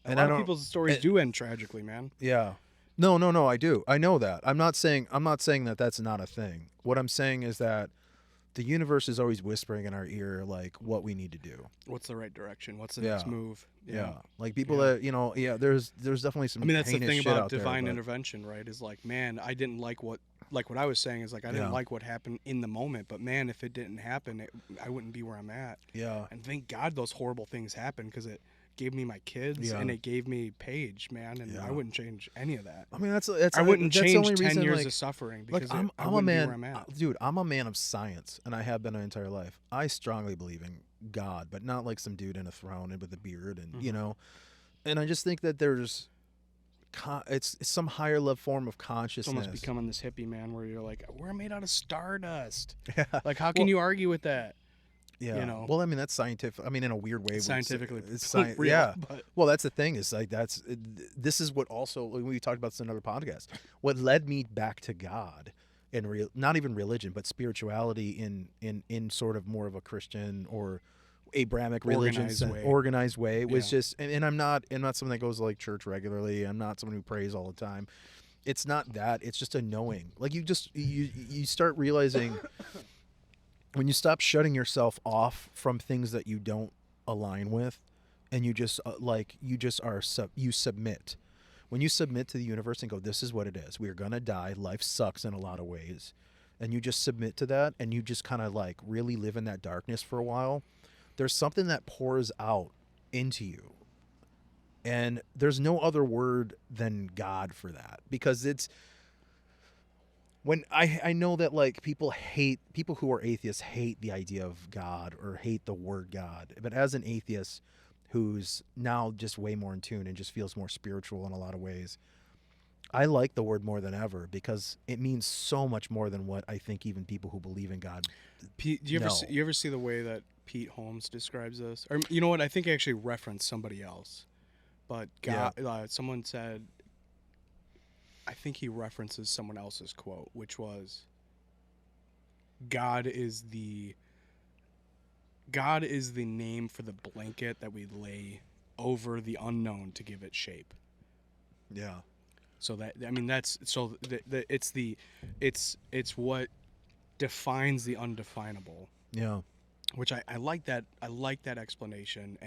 A lot of people's stories do end tragically, man. Yeah. No, I do. I know that. I'm not saying that that's not a thing. What I'm saying is that the universe is always whispering in our ear like what we need to do. What's the right direction? What's the next Yeah. move? Yeah. Like people Yeah. that, there's definitely I some mean, that's the heinous thing shit about out there, divine but intervention, right? Is like, man, I didn't like what I was saying is like I didn't yeah. like what happened in the moment, but man, if it didn't happen, I wouldn't be where I'm at. Yeah. And thank God those horrible things happened because it gave me my kids Yeah. and it gave me Paige, man, and Yeah. I wouldn't change any of that. I mean, that's I wouldn't that's the change only 10 reason years like of suffering like because I'm I a wouldn't be where man, I'm at. dude, I'm a man of science and I have been my entire life. I strongly believe in God, but not like some dude in a throne and with a beard and, and I just think that there's it's some higher level form of It's almost consciousness. becoming this hippie, man, where you're like, we're made out of stardust. Yeah. Like, how can you argue with that? Yeah. Well, I mean, that's scientific. I mean, in a weird way, It's scientifically it's real. yeah. But Well, that's the thing is like this is what also we talked about this in another podcast. What led me back to God and not even religion, but spirituality in sort of more of a Christian or Abrahamic religion organized way was just and I'm not someone that goes to like church regularly. I'm not someone who prays all the time. It's not that. It's just a knowing. Like you start realizing when you stop shutting yourself off from things that you don't align with, and you just you submit. When you submit to the universe and go, this is what it is. We are gonna die. Life sucks in a lot of ways, and you just submit to that, and you just kind of like really live in that darkness for a while. There's something that pours out into you, and there's no other word than God for that, because it's when I know that like people who are atheists hate the idea of God or hate the word God. But as an atheist who's now just way more in tune and just feels more spiritual in a lot of ways, I like the word more than ever because it means so much more than what I think even people who believe in God Pete, do you ever see the way that Pete Holmes describes this? Or you know what? I think I actually referenced somebody else, but God, someone said. I think he references someone else's quote, which was, God is the name for the blanket that we lay over the unknown to give it shape." Yeah. So that, I mean, that's so it's what defines the undefinable. Yeah. Which I like that. I like that explanation.